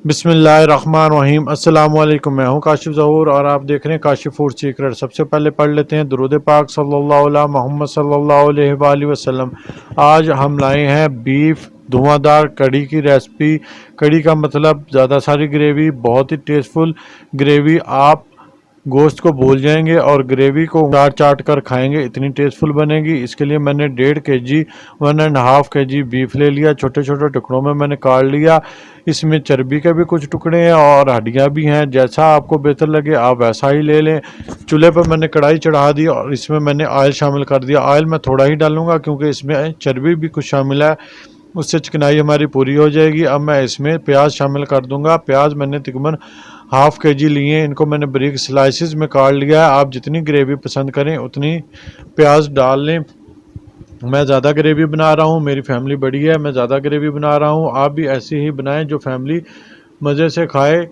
बिस्मिल्लाहिर्रहमानिर्रहीम। अस्सलाम वालेकुम। मैं हूं काशिफ ज़हूर और आप देख रहे हैं काशिफ फूड सीक्रेट। सबसे पहले पढ़ लेते हैं दुरूद पाक सल्लल्लाहु अला मोहम्मद सल्लल्लाहु अलैहि वसल्लम। आज हम लाए हैं बीफ धुआंधार कढ़ी की रेसिपी। कढ़ी का मतलब ज़्यादा सारी ग्रेवी, बहुत ही टेस्टफुल ग्रेवी। आप गोश्त को भूल जाएंगे और ग्रेवी को चाट चाट कर खाएंगे, इतनी टेस्टफुल बनेगी। इसके लिए मैंने 1.5 kg 1.5 kg बीफ ले लिया, छोटे छोटे टुकड़ों में मैंने काट लिया। इसमें चर्बी के भी कुछ टुकड़े हैं और हड्डियां भी हैं, जैसा आपको बेहतर लगे आप वैसा ही ले लें। चूल्हे पर मैंने कढ़ाई चढ़ा दी और इसमें मैंने ऑयल शामिल कर दिया। ऑयल मैं थोड़ा ही डालूंगा क्योंकि इसमें चर्बी भी कुछ शामिल है, उससे चिकनाई हमारी पूरी हो जाएगी। अब मैं इसमें प्याज शामिल कर दूंगा। प्याज मैंने तकरीबन 1/2 kg लिए, इनको मैंने बारीक स्लाइसिस में काट लिया है। आप जितनी ग्रेवी पसंद करें उतनी प्याज डाल लें। मैं ज़्यादा ग्रेवी बना रहा हूँ, मेरी फैमिली बड़ी है, मैं ज़्यादा ग्रेवी बना रहा हूँ। आप भी ऐसी ही बनाएं जो फैमिली मज़े से खाए।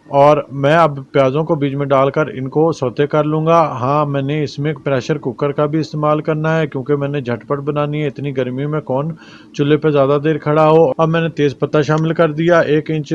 और मैं अब प्याज़ों को बीच में डालकर इनको सौते कर लूँगा। हाँ, मैंने इसमें प्रेशर कुकर का भी इस्तेमाल करना है क्योंकि मैंने झटपट बनानी है, इतनी गर्मी में कौन चूल्हे पे ज़्यादा देर खड़ा हो। अब मैंने तेज़पत्ता शामिल कर दिया, 1 इंच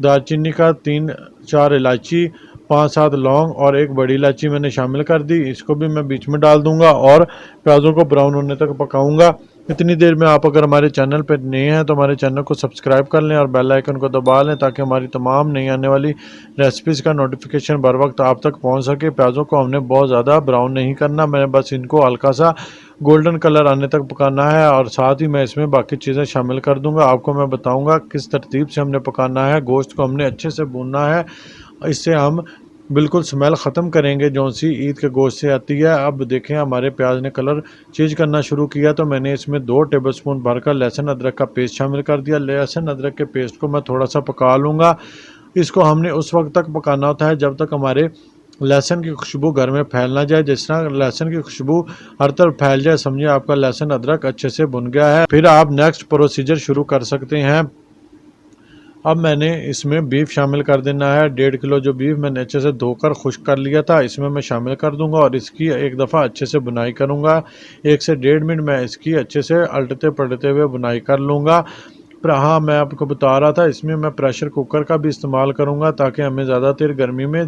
दालचीनी का, 3-4 इलायची, 5-7 लौंग और एक बड़ी इलायची मैंने शामिल कर दी। इसको भी मैं बीच में डाल दूंगा और प्याज़ों को ब्राउन होने तक पकाऊंगा। इतनी देर में आप अगर हमारे चैनल पर नए हैं तो हमारे चैनल को सब्सक्राइब कर लें और बेल आइकन को दबा लें ताकि हमारी तमाम नई आने वाली रेसिपीज़ का नोटिफिकेशन बर वक्त आप तक पहुंच सके। प्याज़ों को हमने बहुत ज़्यादा ब्राउन नहीं करना, मैंने बस इनको हल्का सा गोल्डन कलर आने तक पकाना है और साथ ही मैं इसमें बाकी चीज़ें शामिल कर दूंगा। आपको मैं बताऊंगा किस तरतीब से हमने पकाना है। गोश्त को हमने अच्छे से भूनना है, इससे हम बिल्कुल स्मेल ख़त्म करेंगे जो सी ईद के गोश्त से आती है। अब देखें हमारे प्याज ने कलर चेंज करना शुरू किया तो मैंने इसमें 2 टेबलस्पून भरकर लहसुन अदरक का पेस्ट शामिल कर दिया। लहसुन अदरक के पेस्ट को मैं थोड़ा सा पका लूँगा। इसको हमने उस वक्त तक पकाना होता है जब तक हमारे लहसुन की खुशबू घर में फैल ना जाए। जिस तरह लहसुन की खुशबू हर तरफ फैल जाए समझिए आपका लहसुन अदरक अच्छे से भुन गया है। फिर आप नेक्स्ट प्रोसीजर शुरू कर सकते हैं। अब मैंने इसमें बीफ शामिल कर देना है। 1.5 किलो जो बीफ मैंने अच्छे से धोकर खुश्क कर लिया था इसमें मैं शामिल कर दूंगा और इसकी एक दफ़ा अच्छे से बुनाई करूंगा। 1 से 1.5 मिनट मैं इसकी अच्छे से अलटते पलटते हुए बुनाई कर लूँगा। पर हाँ, मैं आपको बता रहा था इसमें मैं प्रेशर कुकर का भी इस्तेमाल करूँगा ताकि हमें ज़्यादा देर गर्मी में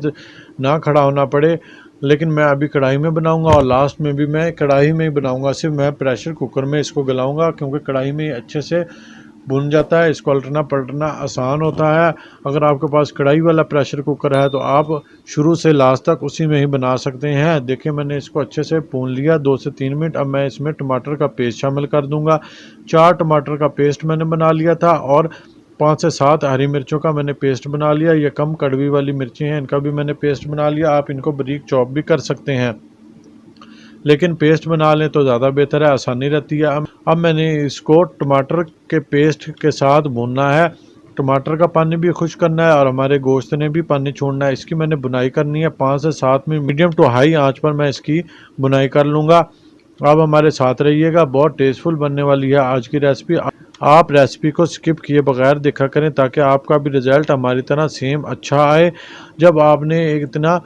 ना खड़ा होना पड़े। लेकिन मैं अभी कढ़ाई में बनाऊंगा और लास्ट में भी मैं कढ़ाई में ही बनाऊंगा। सिर्फ मैं प्रेशर कुकर में इसको गलाऊंगा क्योंकि कढ़ाई में अच्छे से भुन जाता है, इसको पलटना पलटना आसान होता है। अगर आपके पास कढ़ाई वाला प्रेशर कुकर है तो आप शुरू से लास्ट तक उसी में ही बना सकते हैं। देखिए मैंने इसको अच्छे से भून लिया 2 से 3 मिनट। अब मैं इसमें टमाटर का पेस्ट शामिल कर दूंगा। 4 टमाटर का पेस्ट मैंने बना लिया था और 5 से 7 हरी मिर्चों का मैंने पेस्ट बना लिया। ये कम कड़वी वाली मिर्ची हैं, इनका भी मैंने पेस्ट बना लिया। आप इनको बारीक चॉप भी कर सकते हैं लेकिन पेस्ट बना लें तो ज़्यादा बेहतर है, आसानी रहती है। अब मैंने इसको टमाटर के पेस्ट के साथ भूनना है। टमाटर का पानी भी खुश करना है और हमारे गोश्त ने भी पानी छोड़ना है। इसकी मैंने बुनाई करनी है 5 से 7 मिनट मीडियम टू हाई आंच पर मैं इसकी बुनाई कर लूँगा। अब हमारे साथ रहिएगा, बहुत टेस्टफुल बनने वाली है आज की रेसिपी। आप रेसिपी को स्किप किए बगैर देखा करें ताकि आपका भी रिज़ल्ट हमारी तरह सेम अच्छा आए। जब आपने इतना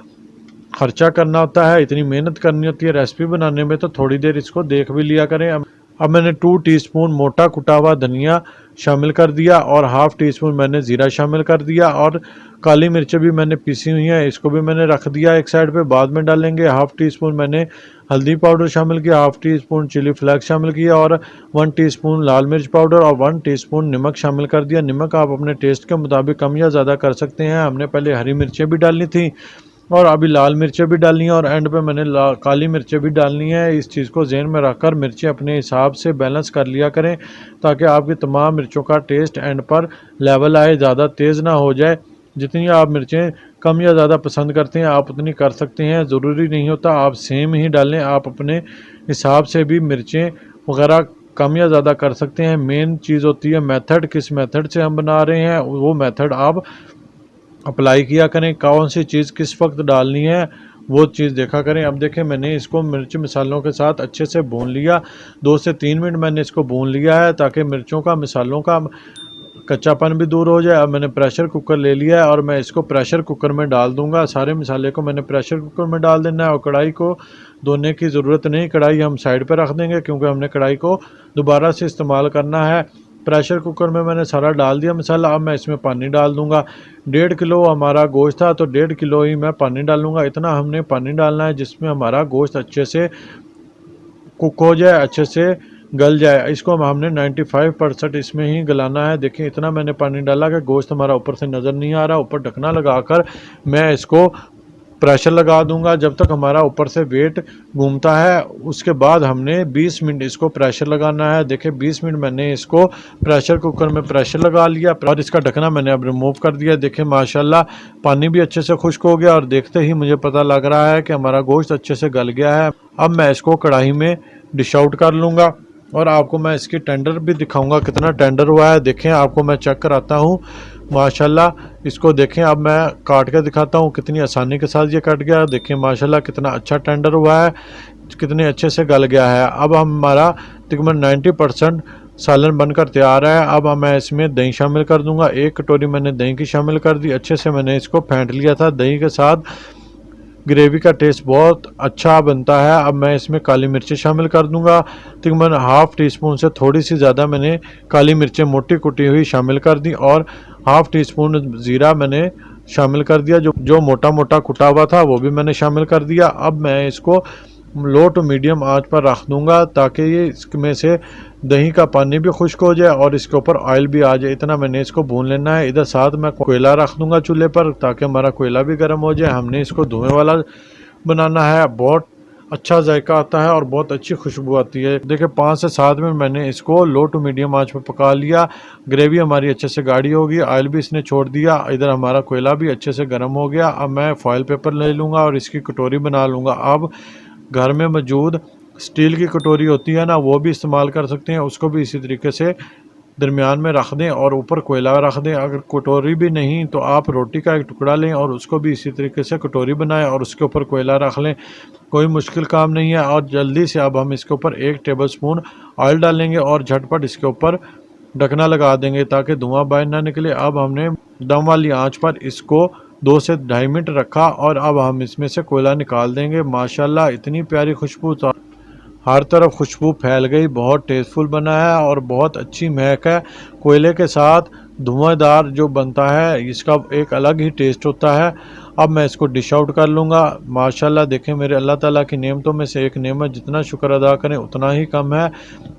खर्चा करना होता है, इतनी मेहनत करनी होती है रेसिपी बनाने में तो थोड़ी देर इसको देख भी लिया करें। अब मैंने 2 टीस्पून मोटा कुटा हुआ धनिया शामिल कर दिया और 1/2 टीस्पून मैंने ज़ीरा शामिल कर दिया और काली मिर्चें भी मैंने पीसी हुई हैं, इसको भी मैंने रख दिया एक साइड पे, बाद में डालेंगे। 1/2 टीस्पून मैंने हल्दी पाउडर शामिल किया, 1/2 टीस्पून चिली फ्लेक्स शामिल किया और 1 टीस्पून लाल मिर्च पाउडर और 1 टीस्पून नमक शामिल कर दिया। नमक आप अपने टेस्ट के मुताबिक कम या ज़्यादा कर सकते हैं। हमने पहले हरी मिर्चें भी डालनी थी और अभी लाल मिर्चें भी डालनी है और एंड पे मैंने काली मिर्चें भी डालनी है। इस चीज़ को ज़हन में रखकर मिर्चें अपने हिसाब से बैलेंस कर लिया करें ताकि आपकी तमाम मिर्चों का टेस्ट एंड पर लेवल आए, ज़्यादा तेज़ ना हो जाए। जितनी आप मिर्चें कम या ज़्यादा पसंद करते हैं आप उतनी कर सकते हैं, ज़रूरी नहीं होता आप सेम ही डालें। आप अपने हिसाब से भी मिर्चें वगैरह कम या ज़्यादा कर सकते हैं। मेन चीज़ होती है मेथड, किस मेथड से हम बना रहे हैं वो मेथड आप अप्लाई किया करें। कौन सी चीज़ किस वक्त डालनी है वो चीज़ देखा करें। अब देखें मैंने इसको मिर्च मसालों के साथ अच्छे से भून लिया, 2 से 3 मिनट मैंने इसको भून लिया है ताकि मिर्चों का मसालों का कच्चापन भी दूर हो जाए। अब मैंने प्रेशर कुकर ले लिया है और मैं इसको प्रेशर कुकर में डाल दूंगा। सारे मसाले को मैंने प्रेशर कुकर में डाल देना है और कढ़ाई को धोने की ज़रूरत नहीं, कढ़ाई हम साइड पर रख देंगे क्योंकि हमने कढ़ाई को दोबारा से इस्तेमाल करना है। प्रेशर कुकर में मैंने सारा डाल दिया मसाला। अब मैं इसमें पानी डाल दूंगा। 1.5 किलो हमारा गोश्त था तो 1.5 किलो ही मैं पानी डालूंगा। इतना हमने पानी डालना है जिसमें हमारा गोश्त अच्छे से कुक हो जाए, अच्छे से गल जाए। इसको हमने 95% इसमें ही गलाना है। देखिए इतना मैंने पानी डाला कि गोश्त हमारा ऊपर से नज़र नहीं आ रहा। ऊपर ढकना लगाकर मैं इसको प्रेशर लगा दूंगा जब तक हमारा ऊपर से वेट घूमता है। उसके बाद हमने 20 मिनट इसको प्रेशर लगाना है। देखिए 20 मिनट मैंने इसको प्रेशर कुकर में प्रेशर लगा लिया और इसका ढकना मैंने अब रिमूव कर दिया। देखिए माशाल्लाह पानी भी अच्छे से खुश्क हो गया और देखते ही मुझे पता लग रहा है कि हमारा गोश्त अच्छे से गल गया है। अब मैं इसको कढ़ाई में डिश आउट कर लूँगा और आपको मैं इसकी टेंडर भी दिखाऊंगा कितना टेंडर हुआ है। देखें आपको मैं चेक कराता हूँ माशाल्लाह। इसको देखें अब मैं काट के दिखाता हूँ कितनी आसानी के साथ ये कट गया। देखें माशाल्लाह कितना अच्छा टेंडर हुआ है, कितने अच्छे से गल गया है। अब हमारा तकरीबन 90% सालन बनकर तैयार है। अब मैं इसमें दही शामिल कर दूंगा। 1 कटोरी मैंने दही की शामिल कर दी। अच्छे से मैंने इसको फेंट लिया था। दही के साथ ग्रेवी का टेस्ट बहुत अच्छा बनता है। अब मैं इसमें काली मिर्चें शामिल कर दूंगा। तकरीबन हाफ़ टी स्पून से थोड़ी सी ज़्यादा मैंने काली मिर्चें मोटी कुटी हुई शामिल कर दी और हाफ़ टी स्पून ज़ीरा मैंने शामिल कर दिया। जो मोटा मोटा कुटा हुआ था वो भी मैंने शामिल कर दिया। अब मैं इसको लो टू मीडियम आंच पर रख दूंगा ताकि ये इसमें से दही का पानी भी खुश्क हो जाए और इसके ऊपर ऑयल भी आ जाए। इतना मैंने इसको भून लेना है। इधर साथ मैं कोयला रख दूंगा चूल्हे पर ताकि हमारा कोयला भी गर्म हो जाए। हमने इसको धुएं वाला बनाना है। बहुत अच्छा जायका आता है और बहुत अच्छी खुशबू आती है। देखिए 5 से 7 मिनट मैंने इसको लो टू मीडियम आंच पर पका लिया। ग्रेवी हमारी अच्छे से गाढ़ी होगी, ऑयल भी इसने छोड़ दिया। इधर हमारा कोयला भी अच्छे से गर्म हो गया। अब मैं फॉयल पेपर ले लूँगा और इसकी कटोरी बना लूँगा। अब घर में मौजूद स्टील की कटोरी होती है ना, वो भी इस्तेमाल कर सकते हैं। उसको भी इसी तरीके से दरमियान में रख दें और ऊपर कोयला रख दें। अगर कटोरी भी नहीं तो आप रोटी का एक टुकड़ा लें और उसको भी इसी तरीके से कटोरी बनाएं और उसके ऊपर कोयला रख लें। कोई मुश्किल काम नहीं है। और जल्दी से अब हम इसके ऊपर 1 टेबल स्पून ऑयल डालेंगे और झटपट इसके ऊपर ढकना लगा देंगे ताकि धुआं बाहर ना निकले। अब हमने दम वाली आंच पर इसको 2 से 2.5 मिनट रखा और अब हम इसमें से कोयला निकाल देंगे। माशाल्लाह इतनी प्यारी खुशबू, हर तरफ खुशबू फैल गई। बहुत टेस्टफुल बना है और बहुत अच्छी महक है। कोयले के साथ धुआंधार जो बनता है इसका एक अलग ही टेस्ट होता है। अब मैं इसको डिश आउट कर लूँगा। माशाल्लाह देखें मेरे अल्लाह ताला की नेमतों में से एक नेमत, जितना शुक्र अदा करें उतना ही कम है।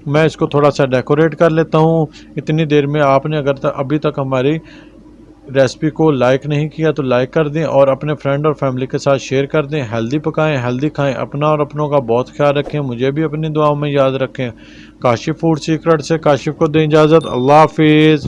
मैं इसको थोड़ा सा डेकोरेट कर लेता हूँ। इतनी देर में आपने अगर अभी तक हमारी रेसिपी को लाइक नहीं किया तो लाइक कर दें और अपने फ्रेंड और फैमिली के साथ शेयर कर दें। हेल्दी पकाएं, हेल्दी खाएं, अपना और अपनों का बहुत ख्याल रखें। मुझे भी अपनी दुआओं में याद रखें। काशिफ फूड सीक्रेट से काशिफ को दें इजाज़त। अल्लाह हाफिज़।